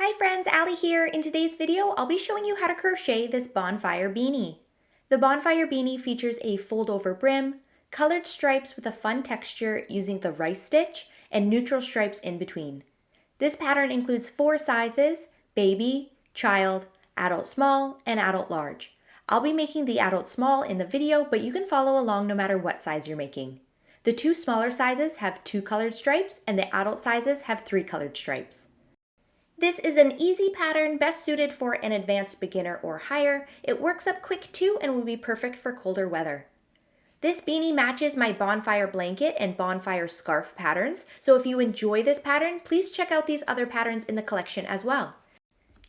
Hi friends, Allie here. In today's video, I'll be showing you how to crochet this Bonfire Beanie. The Bonfire Beanie features a fold-over brim, colored stripes with a fun texture using the rice stitch, and neutral stripes in between. This pattern includes 4 sizes: baby, child, adult small, and adult large. I'll be making the adult small in the video, but you can follow along no matter what size you're making. The 2 smaller sizes have 2 colored stripes, and the adult sizes have 3 colored stripes. This is an easy pattern best suited for an advanced beginner or higher. It works up quick too and will be perfect for colder weather. This beanie matches my bonfire blanket and bonfire scarf patterns, so if you enjoy this pattern, please check out these other patterns in the collection as well.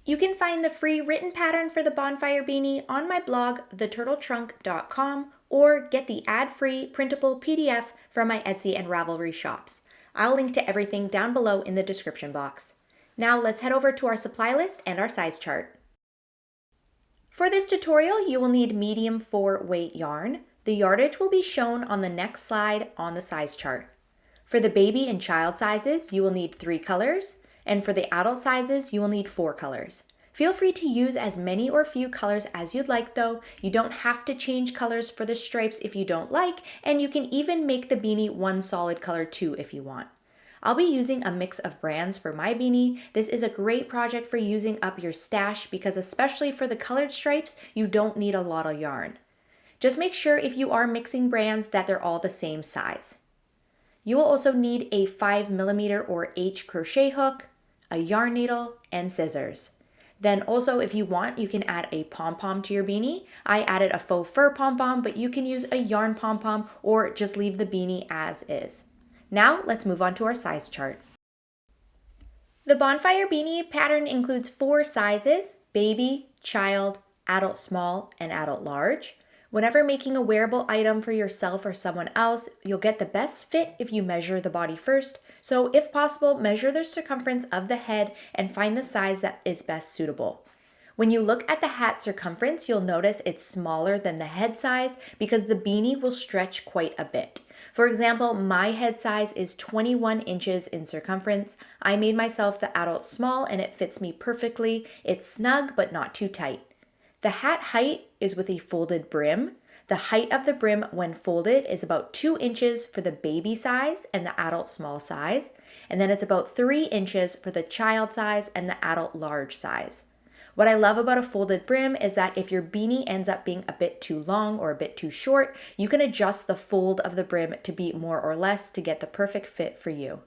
You can find the free written pattern for the bonfire beanie on my blog, theturtletrunk.com, or get the ad-free printable PDF from my Etsy and Ravelry shops. I'll link to everything down below in the description box. Now let's head over to our supply list and our size chart. For this tutorial, you will need medium 4 weight yarn. The yardage will be shown on the next slide on the size chart. For the baby and child sizes, you will need 3 colors, and for the adult sizes, you will need 4 colors. Feel free to use as many or few colors as you'd like though. You don't have to change colors for the stripes if you don't like, and you can even make the beanie one solid color too if you want. I'll be using a mix of brands for my beanie. This is a great project for using up your stash because especially for the colored stripes, you don't need a lot of yarn. Just make sure if you are mixing brands that they're all the same size. You will also need a 5mm or H crochet hook, a yarn needle, and scissors. Then also if you want, you can add a pom-pom to your beanie. I added a faux fur pom-pom, but you can use a yarn pom-pom or just leave the beanie as is. Now let's move on to our size chart. The Bonfire Beanie pattern includes 4 sizes: baby, child, adult small, and adult large. Whenever making a wearable item for yourself or someone else, you'll get the best fit if you measure the body first. So if possible, measure the circumference of the head and find the size that is best suitable. When you look at the hat circumference, you'll notice it's smaller than the head size because the beanie will stretch quite a bit. For example, my head size is 21 inches in circumference. I made myself the adult small and it fits me perfectly. It's snug but not too tight. The hat height is with a folded brim. The height of the brim when folded is about 2 inches for the baby size and the adult small size, and then it's about 3 inches for the child size and the adult large size. What I love about a folded brim is that if your beanie ends up being a bit too long or a bit too short, you can adjust the fold of the brim to be more or less to get the perfect fit for you.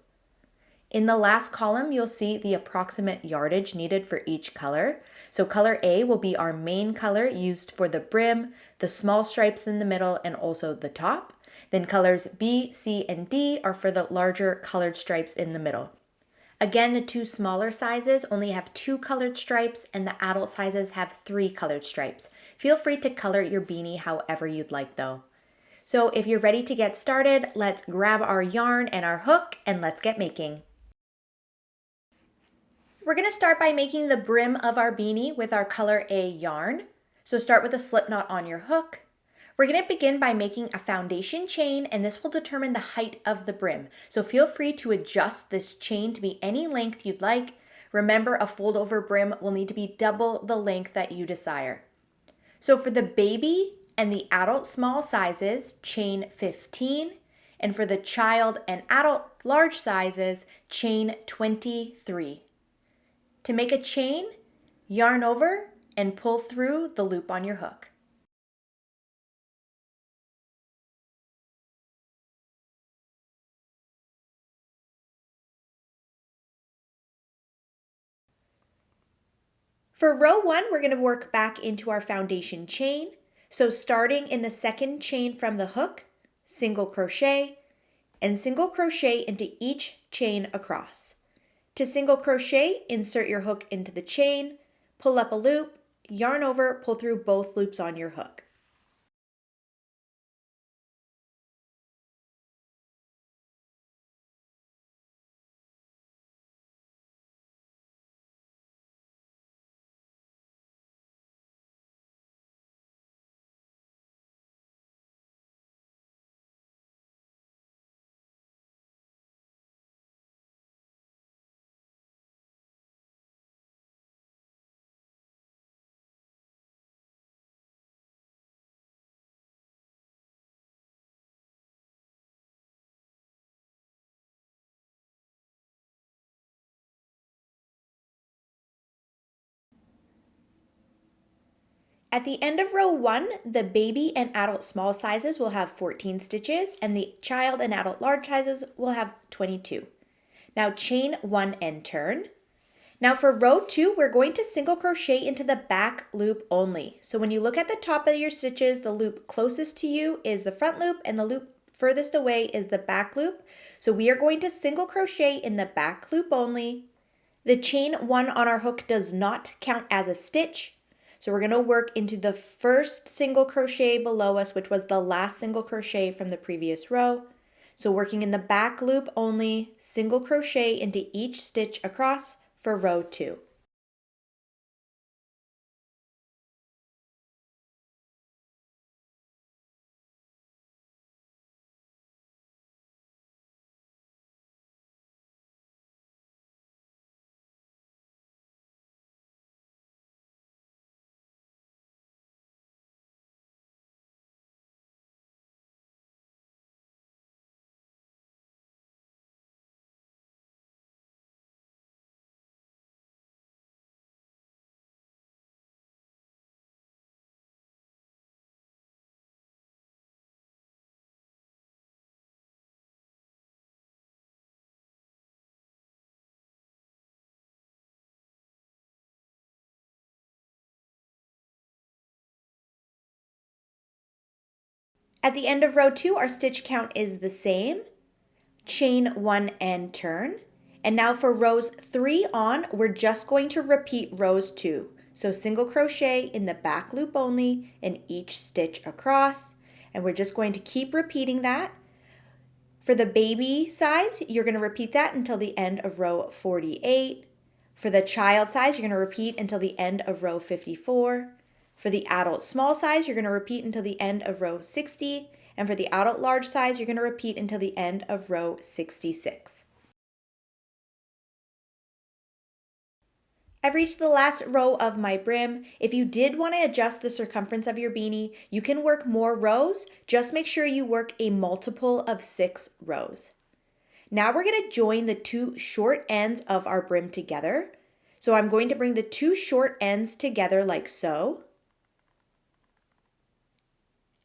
In the last column, you'll see the approximate yardage needed for each color. So color A will be our main color used for the brim, the small stripes in the middle, and also the top. Then colors B, C, and D are for the larger colored stripes in the middle. Again, the 2 smaller sizes only have 2 colored stripes and the adult sizes have 3 colored stripes. Feel free to color your beanie however you'd like though. So if you're ready to get started, let's grab our yarn and our hook and let's get making. We're going to start by making the brim of our beanie with our color A yarn. So start with a slip knot on your hook. We're going to begin by making a foundation chain, and this will determine the height of the brim. So feel free to adjust this chain to be any length you'd like. Remember, a fold over brim will need to be double the length that you desire. So for the baby and the adult small sizes, chain 15, and for the child and adult large sizes, chain 23. To make a chain, yarn over and pull through the loop on your hook. For row 1, we're going to work back into our foundation chain. So starting in the second chain from the hook, single crochet, and single crochet into each chain across. To single crochet, insert your hook into the chain, pull up a loop, yarn over, pull through both loops on your hook. At the end of row 1, the baby and adult small sizes will have 14 stitches and the child and adult large sizes will have 22. Now chain 1 and turn. Now for row 2, we're going to single crochet into the back loop only. So when you look at the top of your stitches, the loop closest to you is the front loop and the loop furthest away is the back loop. So we are going to single crochet in the back loop only. The chain 1 on our hook does not count as a stitch. So we're going to work into the first single crochet below us, which was the last single crochet from the previous row. So working in the back loop only, single crochet into each stitch across for row 2. At the end of row 2, our stitch count is the same. Chain 1 and turn. And now for rows 3 on, we're just going to repeat rows 2. So single crochet in the back loop only in each stitch across. And we're just going to keep repeating that. For the baby size, you're going to repeat that until the end of row 48. For the child size, you're going to repeat until the end of row 54. For the adult small size, you're going to repeat until the end of row 60. And for the adult large size, you're going to repeat until the end of row 66. I've reached the last row of my brim. If you did want to adjust the circumference of your beanie, you can work more rows. Just make sure you work a multiple of 6 rows. Now we're going to join the 2 short ends of our brim together. So I'm going to bring the 2 short ends together like so.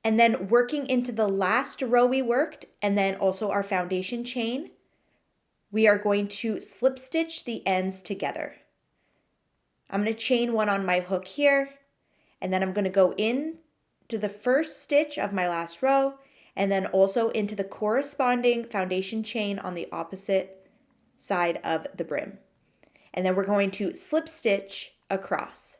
And then working into the last row we worked, and then also our foundation chain, we are going to slip stitch the ends together. I'm going to chain 1 on my hook here, and then I'm going to go in to the first stitch of my last row, and then also into the corresponding foundation chain on the opposite side of the brim. And then we're going to slip stitch across.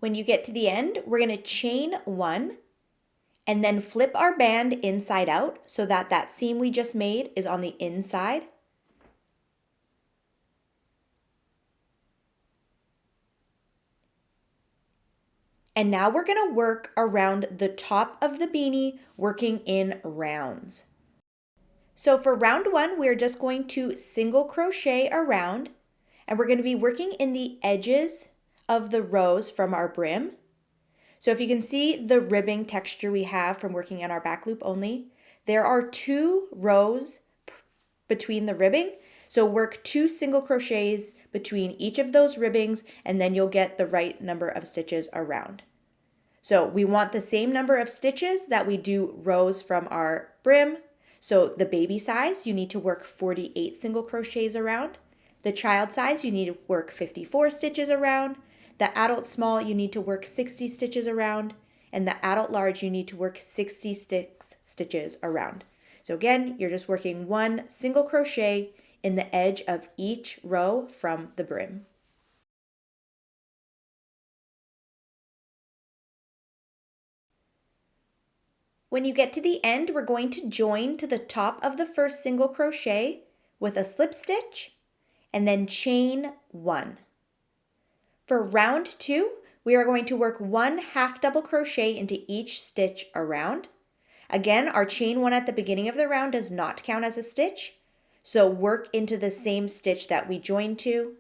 When you get to the end, we're going to chain 1 and then flip our band inside out so that that seam we just made is on the inside. And now we're going to work around the top of the beanie, working in rounds. So for round 1, we're just going to single crochet around, and we're going to be working in the edges of the rows from our brim. So if you can see the ribbing texture we have from working in our back loop only, there are 2 rows between the ribbing. So work 2 single crochets between each of those ribbings, and then you'll get the right number of stitches around. So we want the same number of stitches that we do rows from our brim. So the baby size, you need to work 48 single crochets around. The child size, you need to work 54 stitches around. The adult small, you need to work 60 stitches around. And the adult large, you need to work 66 stitches around. So again, you're just working one single crochet in the edge of each row from the brim. When you get to the end, we're going to join to the top of the first single crochet with a slip stitch and then chain 1. For round 2, we are going to work 1 half double crochet into each stitch around. Again, our chain 1 at the beginning of the round does not count as a stitch, so work into the same stitch that we joined to.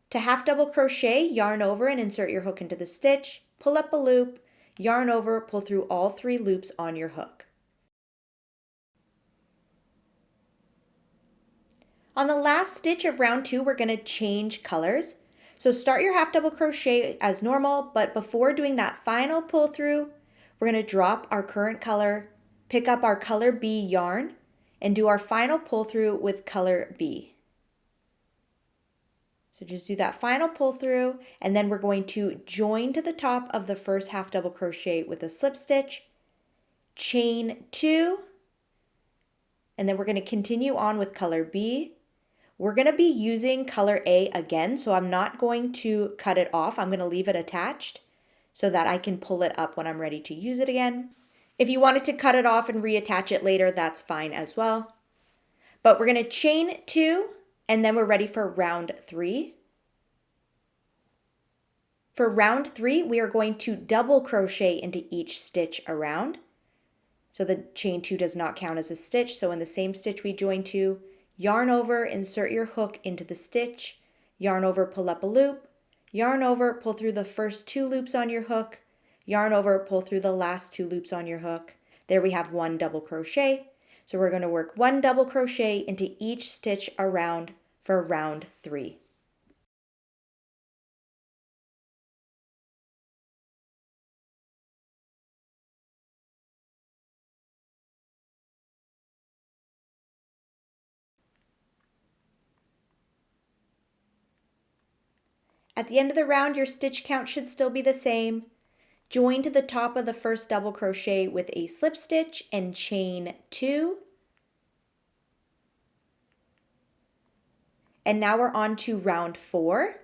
To half double crochet, yarn over and insert your hook into the stitch, pull up a loop, yarn over, pull through all 3 loops on your hook. On the last stitch of round 2, we're going to change colors. So start your half double crochet as normal, but before doing that final pull through, we're going to drop our current color, pick up our color B yarn, and do our final pull through with color B. So just do that final pull through, and then we're going to join to the top of the first half double crochet with a slip stitch, chain 2, and then we're going to continue on with color B. We're going to be using color A again, so I'm not going to cut it off. I'm going to leave it attached so that I can pull it up when I'm ready to use it again. If you wanted to cut it off and reattach it later, that's fine as well. But we're going to chain 2, and then we're ready for round 3. For round 3, we are going to double crochet into each stitch around. So the chain 2 does not count as a stitch, so in the same stitch we joined to, yarn over, insert your hook into the stitch, yarn over, pull up a loop, yarn over, pull through the first 2 loops on your hook, yarn over, pull through the last 2 loops on your hook. There we have 1 double crochet. So we're going to work 1 double crochet into each stitch around for round 3. At the end of the round, your stitch count should still be the same. Join to the top of the first double crochet with a slip stitch and chain 2. And now we're on to round 4.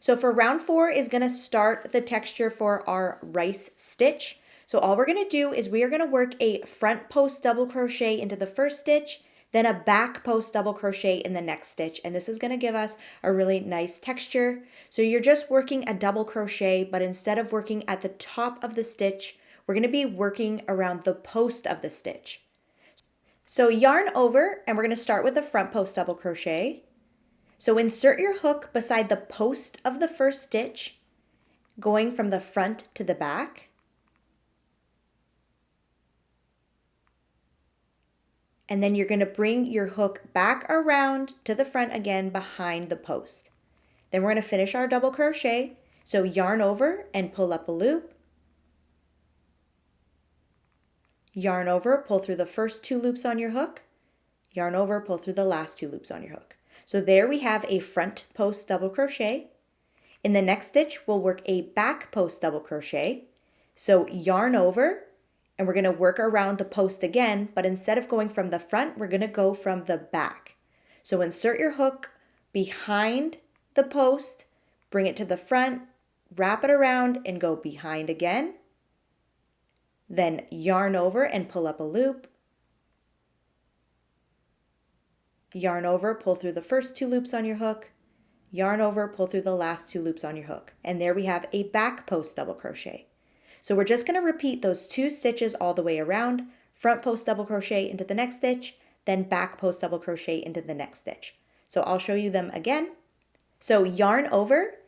So for round 4 is going to start the texture for our rice stitch. So all we're going to do is we are going to work a front post double crochet into the first stitch, then a back post double crochet in the next stitch. And this is going to give us a really nice texture. So you're just working a double crochet, but instead of working at the top of the stitch, we're going to be working around the post of the stitch. So yarn over, and we're going to start with the front post double crochet. So insert your hook beside the post of the first stitch, going from the front to the back. And then you're going to bring your hook back around to the front again behind the post. Then we're going to finish our double crochet. So yarn over and pull up a loop. Yarn over, pull through the first 2 loops on your hook. Yarn over, pull through the last 2 loops on your hook. So there we have a front post double crochet. In the next stitch, we'll work a back post double crochet. So yarn over, and we're going to work around the post again, but instead of going from the front, we're going to go from the back. So insert your hook behind the post, bring it to the front, wrap it around, and go behind again. Then yarn over and pull up a loop. Yarn over, pull through the first 2 loops on your hook, yarn over, pull through the last 2 loops on your hook. And there we have a back post double crochet. So we're just going to repeat those 2 stitches all the way around, front post double crochet into the next stitch, then back post double crochet into the next stitch. So I'll show you them again. So yarn over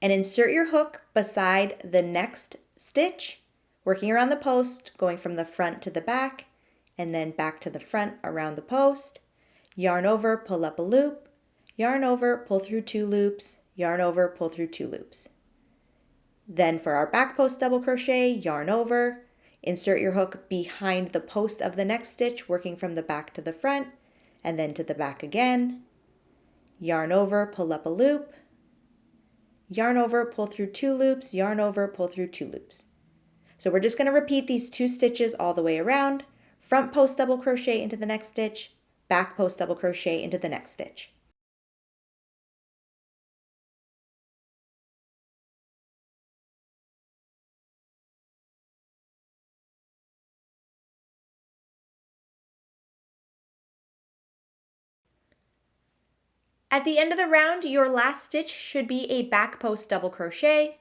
and insert your hook beside the next stitch, working around the post, going from the front to the back, and then back to the front around the post. Yarn over, pull up a loop, yarn over, pull through 2 loops, yarn over, pull through 2 loops. Then for our back post double crochet, yarn over, insert your hook behind the post of the next stitch, working from the back to the front, and then to the back again. Yarn over, pull up a loop, yarn over, pull through 2 loops, yarn over, pull through 2 loops. So we're just going to repeat these 2 stitches all the way around, front post double crochet into the next stitch, back post double crochet into the next stitch. At the end of the round, your last stitch should be a back post double crochet.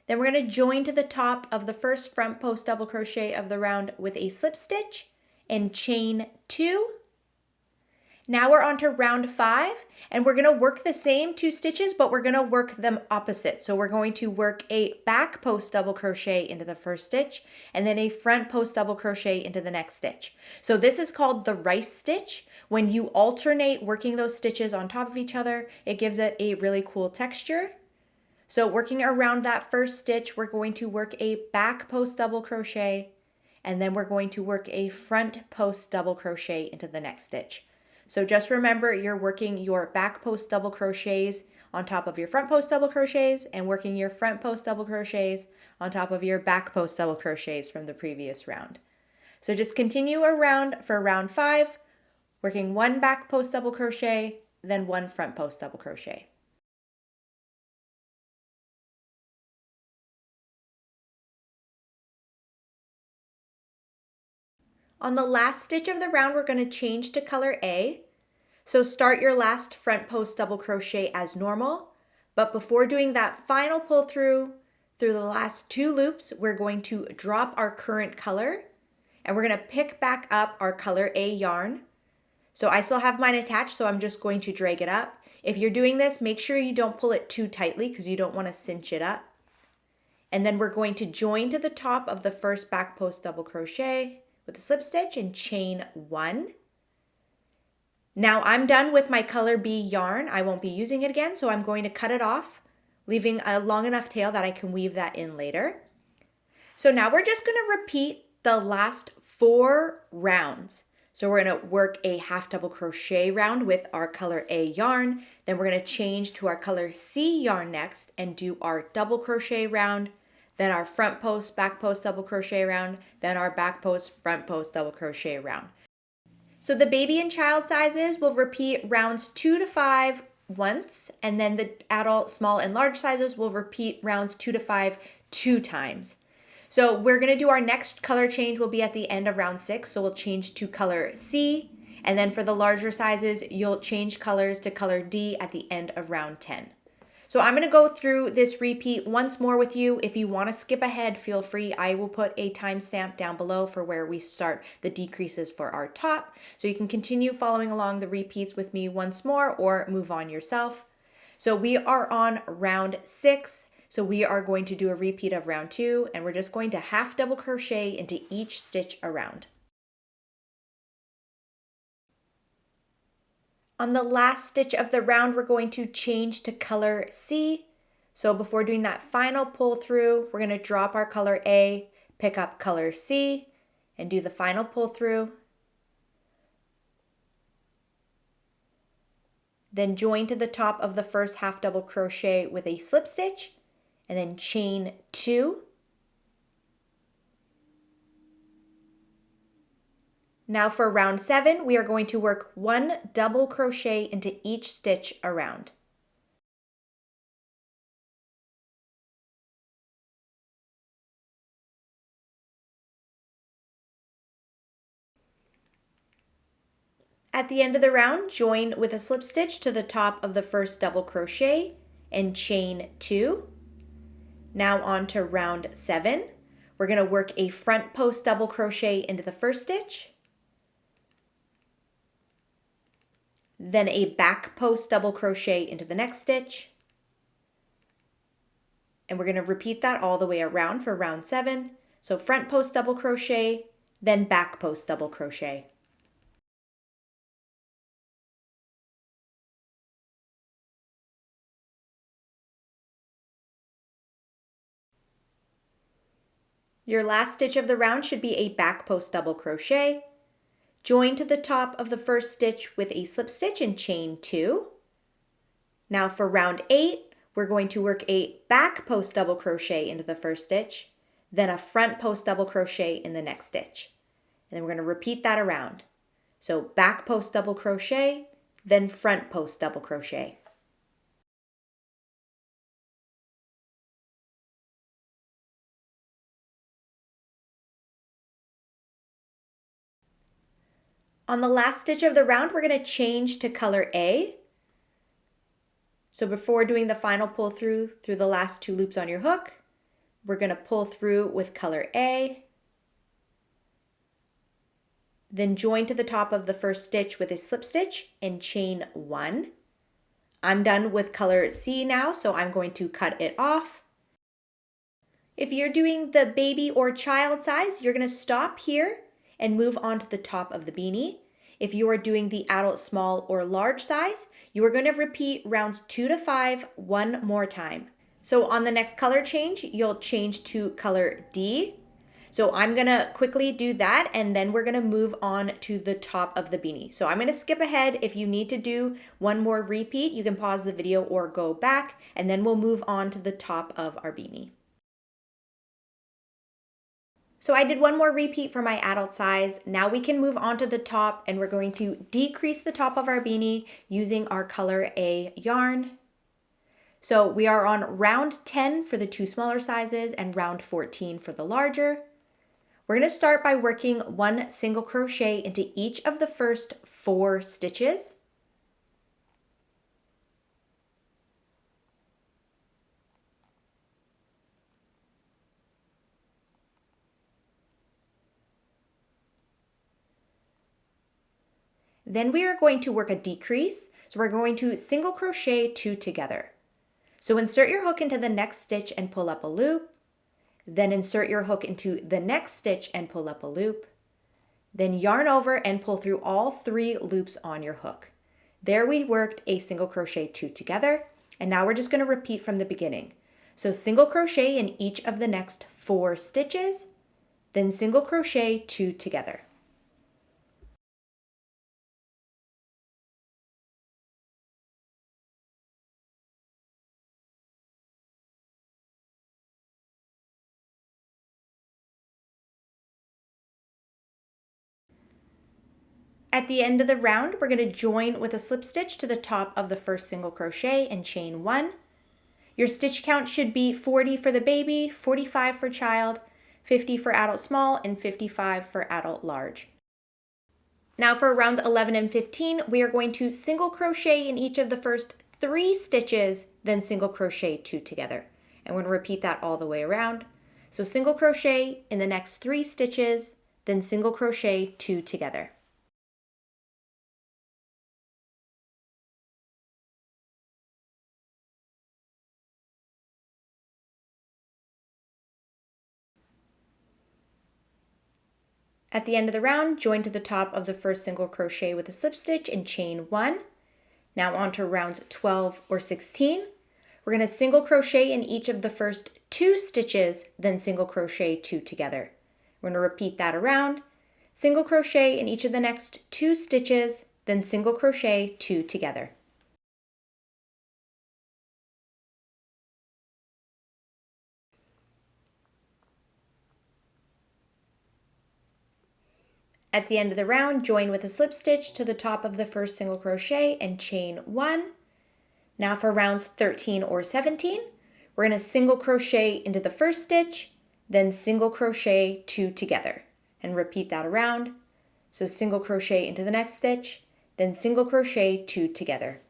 Then we're going to join to the top of the first front post double crochet of the round with a slip stitch and chain 2. Now we're on to round 5, and we're going to work the same 2 stitches, but we're going to work them opposite. So we're going to work a back post double crochet into the first stitch and then a front post double crochet into the next stitch. So this is called the rice stitch. When you alternate working those stitches on top of each other, it gives it a really cool texture. So working around that first stitch, we're going to work a back post double crochet, and then we're going to work a front post double crochet into the next stitch. So just remember, you're working your back post double crochets on top of your front post double crochets and working your front post double crochets on top of your back post double crochets from the previous round. So just continue around for round 5, working 1 back post double crochet, then 1 front post double crochet. On the last stitch of the round, we're going to change to color A. So start your last front post double crochet as normal, but before doing that final pull through the last 2 loops, we're going to drop our current color and we're going to pick back up our color A yarn. So I still have mine attached, so I'm just going to drag it up. If you're doing this, make sure you don't pull it too tightly because you don't want to cinch it up. And then we're going to join to the top of the first back post double crochet with a slip stitch and chain 1. Now I'm done with my color B yarn. I won't be using it again, so I'm going to cut it off, leaving a long enough tail that I can weave that in later. So now we're just going to repeat the last 4 rounds. So we're going to work a half double crochet round with our color A yarn. Then we're going to change to our color C yarn next and do our double crochet round, then our front post, back post double crochet round, then our back post, front post double crochet round. So the baby and child sizes will repeat rounds 2 to 5 once, and then the adult, small, and large sizes will repeat rounds 2 to 5 2 times. So we're going to do our next color change will be at the end of round 6, so we'll change to color C, and then for the larger sizes, you'll change colors to color D at the end of round 10. So I'm going to go through this repeat once more with you. If you want to skip ahead, feel free. I will put a timestamp down below for where we start the decreases for our top. So you can continue following along the repeats with me once more or move on yourself. So we are on round 6. So we are going to do a repeat of round 2, and we're just going to half double crochet into each stitch around. On the last stitch of the round, we're going to change to color C. So before doing that final pull through, we're going to drop our color A, pick up color C, and do the final pull through. Then join to the top of the first half double crochet with a slip stitch, and then chain 2. Now for round 7, we are going to work 1 double crochet into each stitch around. At the end of the round, join with a slip stitch to the top of the first double crochet and chain 2. Now on to round 7. We're going to work a front post double crochet into the first stitch, then a back post double crochet into the next stitch, and we're going to repeat that all the way around for round 7. So front post double crochet, then back post double crochet. Your last stitch of the round should be a back post double crochet. Join to the top of the first stitch with a slip stitch and chain 2. Now for round 8, we're going to work a back post double crochet into the first stitch, then a front post double crochet in the next stitch. And then we're going to repeat that around. So back post double crochet, then front post double crochet. On the last stitch of the round, we're going to change to color A. So before doing the final pull through the last 2 loops on your hook, we're going to pull through with color A, then join to the top of the first stitch with a slip stitch and chain 1. I'm done with color C now, so I'm going to cut it off. If you're doing the baby or child size, you're going to stop here and move on to the top of the beanie. If you are doing the adult small or large size, you are going to repeat rounds 2 to 5 one more time. So on the next color change, you'll change to color D. So I'm going to quickly do that, and then we're going to move on to the top of the beanie. So I'm going to skip ahead. If you need to do one more repeat, you can pause the video or go back, and then we'll move on to the top of our beanie. So I did one more repeat for my adult size. Now we can move on to the top, and we're going to decrease the top of our beanie using our color A yarn. So we are on round 10 for the 2 smaller sizes and round 14 for the larger. We're going to start by working 1 single crochet into each of the first 4 stitches. Then we are going to work a decrease. So we're going to single crochet 2 together. So insert your hook into the next stitch and pull up a loop. Then insert your hook into the next stitch and pull up a loop. Then yarn over and pull through all 3 loops on your hook. There we worked a single crochet 2 together. And now we're just going to repeat from the beginning. So single crochet in each of the next 4 stitches, then single crochet 2 together. At the end of the round, we're going to join with a slip stitch to the top of the first single crochet and chain 1. Your stitch count should be 40 for the baby, 45 for child, 50 for adult small, and 55 for adult large. Now for rounds 11 and 15, we are going to single crochet in each of the first 3 stitches, then single crochet 2 together. And we're going to repeat that all the way around. So single crochet in the next 3 stitches, then single crochet 2 together. At the end of the round, join to the top of the first single crochet with a slip stitch and chain 1. Now on to rounds 12 or 16. We're going to single crochet in each of the first 2 stitches, then single crochet 2 together. We're going to repeat that around. Single crochet in each of the next 2 stitches, then single crochet 2 together. At the end of the round, join with a slip stitch to the top of the first single crochet and chain 1. Now for rounds 13 or 17, we're going to single crochet into the first stitch, then single crochet 2 together, and repeat that around. So single crochet into the next stitch, then single crochet 2 together.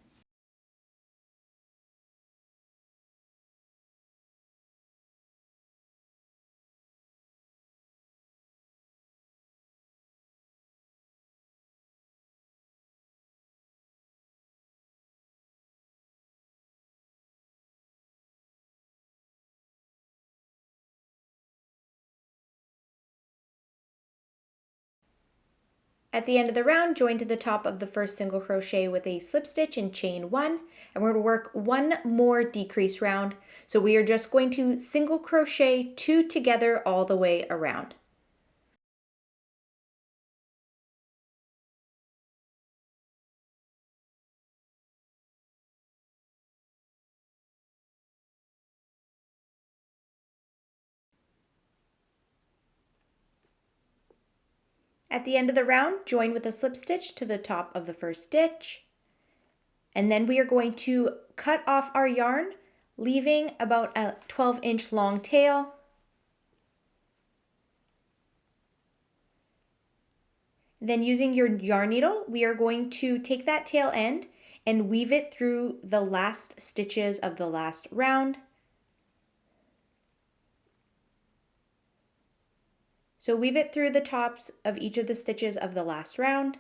At the end of the round, join to the top of the first single crochet with a slip stitch and chain 1, and we're going to work one more decrease round. So we are just going to single crochet 2 together all the way around. At the end of the round, join with a slip stitch to the top of the first stitch. And then we are going to cut off our yarn, leaving about a 12-inch long tail. Then using your yarn needle, we are going to take that tail end and weave it through the last stitches of the last round. So weave it through the tops of each of the stitches of the last round.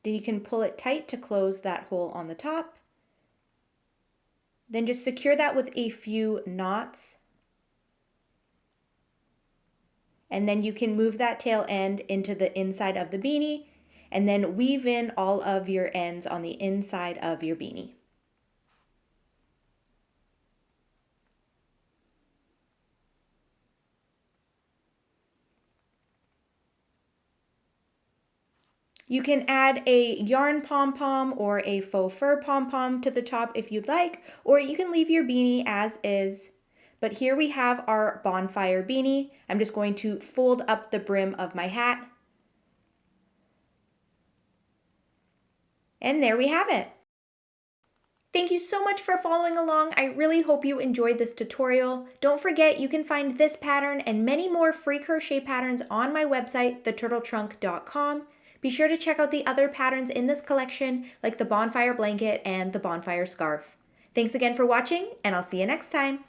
Then you can pull it tight to close that hole on the top. Then just secure that with a few knots. And then you can move that tail end into the inside of the beanie and then weave in all of your ends on the inside of your beanie. You can add a yarn pom-pom or a faux fur pom-pom to the top if you'd like, or you can leave your beanie as is. But here we have our bonfire beanie. I'm just going to fold up the brim of my hat. And there we have it. Thank you so much for following along. I really hope you enjoyed this tutorial. Don't forget you can find this pattern and many more free crochet patterns on my website, theturtletrunk.com. Be sure to check out the other patterns in this collection, like the bonfire blanket and the bonfire scarf. Thanks again for watching, and I'll see you next time.